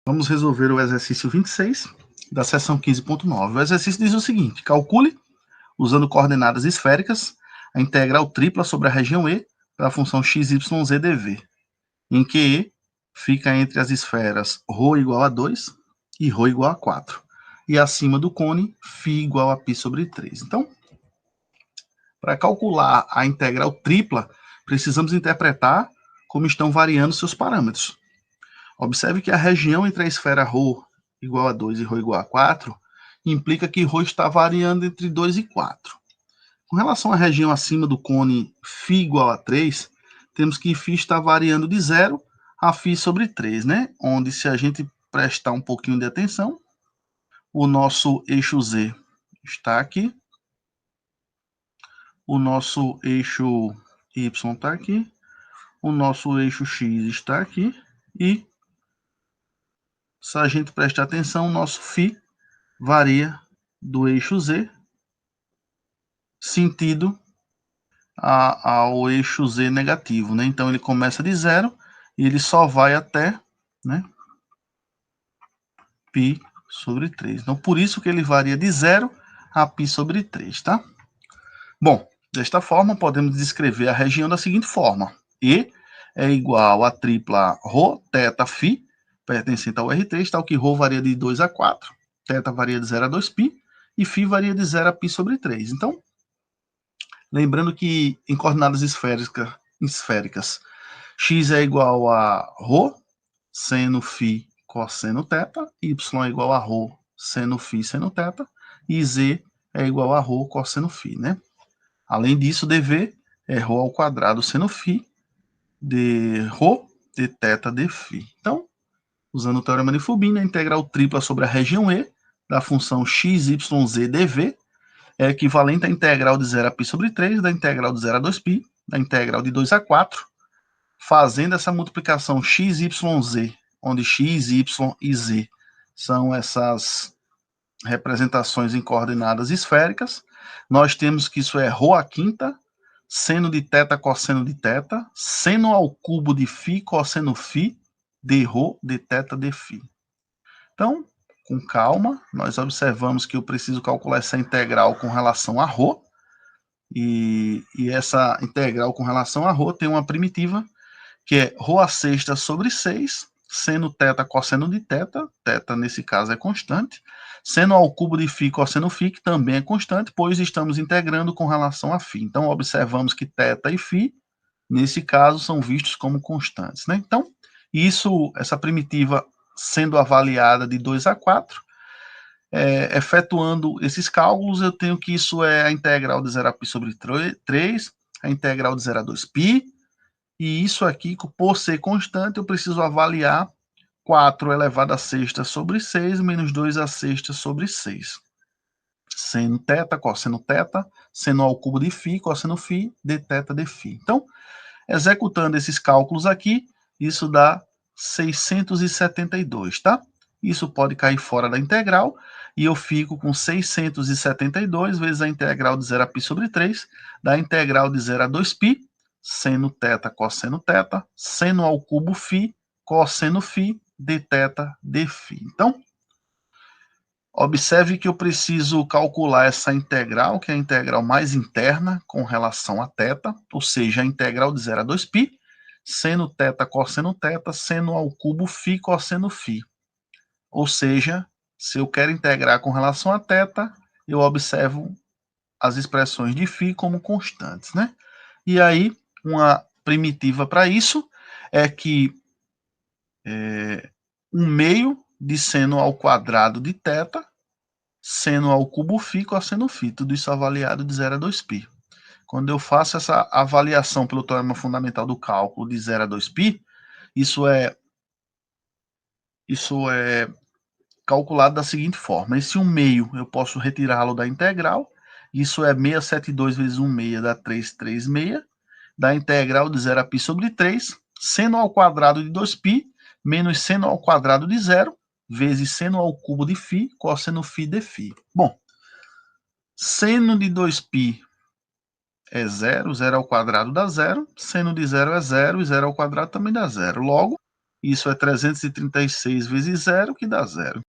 Vamos resolver o exercício 26 da seção 15.9. O exercício diz o seguinte: calcule, usando coordenadas esféricas, a integral tripla sobre a região E para a função x, y, z dv, em que E fica entre as esferas ρ igual a 2 e ρ igual a 4, e acima do cone, φ igual a π sobre 3. Então, para calcular a integral tripla, precisamos interpretar como estão variando seus parâmetros. Observe que a região entre a esfera ρ igual a 2 e ρ igual a 4 implica que ρ está variando entre 2 e 4. Com relação à região acima do cone φ igual a 3, temos que φ está variando de 0 a φ sobre 3, né? Onde, se a gente prestar um pouquinho de atenção, o nosso eixo Z está aqui, o nosso eixo Y está aqui, o nosso eixo X está aqui, e se a gente prestar atenção, o nosso φ varia do eixo Z sentido ao eixo Z negativo, né? Então ele começa de 0 e ele só vai até, né, π sobre 3. Então por isso que ele varia de 0 a π sobre 3, tá? Bom, desta forma podemos descrever a região da seguinte forma: E é igual a tripla ρ, θ, φ, pertencente ao R3, tal que ρ varia de 2 a 4, θ varia de 0 a 2π e φ varia de 0 a π sobre 3. Então, lembrando que em coordenadas esféricas, x é igual a ρ, seno φ, cosseno θ, y é igual a ρ, seno φ, seno θ, e z é igual a ρ, cosseno φ, né? Além disso, dv é ρ ao quadrado seno φ de ρ de θ de φ. Então, usando o teorema de Fubini, a integral tripla sobre a região E da função x, y, z dv é equivalente à integral de 0 a π sobre 3, da integral de 0 a 2π, da integral de 2 a 4, fazendo essa multiplicação x, y, z, onde x, y e z são essas representações em coordenadas esféricas. Nós temos que isso é ρ à quinta, seno de θ, cosseno de θ, seno ao cubo de φ, cosseno φ, de ρ, de θ, de φ. Então, com calma, nós observamos que eu preciso calcular essa integral com relação a ρ, e essa integral com relação a ρ tem uma primitiva, que é ρ à sexta sobre 6, seno θ, cosseno de θ, θ nesse caso é constante, seno ao cubo de φ, cosseno φ, que também é constante, pois estamos integrando com relação a φ. Então, observamos que θ e φ, nesse caso, são vistos como constantes, né? Então, essa primitiva sendo avaliada de 2 a 4, efetuando esses cálculos, eu tenho que isso é a integral de 0 a π sobre 3, a integral de 0 a 2π, e isso aqui, por ser constante, eu preciso avaliar 4 elevado a sexta sobre 6 menos 2 a sexta sobre 6. Seno θ, cosseno θ, seno ao cubo de φ, cosseno φ, de θ de φ. Então, executando esses cálculos aqui, isso dá 672, tá? Isso pode cair fora da integral, e eu fico com 672 vezes a integral de 0 a π sobre 3, da integral de 0 a 2π, seno θ, cosseno θ, seno ao cubo φ, cosseno φ, de θ de φ. Então, observe que eu preciso calcular essa integral, que é a integral mais interna com relação a θ, ou seja, a integral de 0 a 2π, seno θ, cosseno θ, seno ao cubo φ, cosseno φ. Ou seja, se eu quero integrar com relação a θ, eu observo as expressões de φ como constantes, né? E aí, uma primitiva para isso é que 1/2 de seno ao quadrado de θ, seno ao cubo φ, cosseno φ, tudo isso avaliado de 0 a 2π. Quando eu faço essa avaliação pelo teorema fundamental do cálculo de 0 a 2π, isso é calculado da seguinte forma: esse 1/2 eu posso retirá-lo da integral, isso é 672 vezes 1/2 dá 336, da integral de 0 a π sobre 3, seno ao quadrado de 2π, menos seno ao quadrado de 0, vezes seno ao cubo de φ, cosseno φ de φ. Bom, seno de 2π é 0, 0 ao quadrado dá 0, seno de 0 é 0, e 0 ao quadrado também dá 0. Logo, Isso é 336 vezes zero, que dá zero.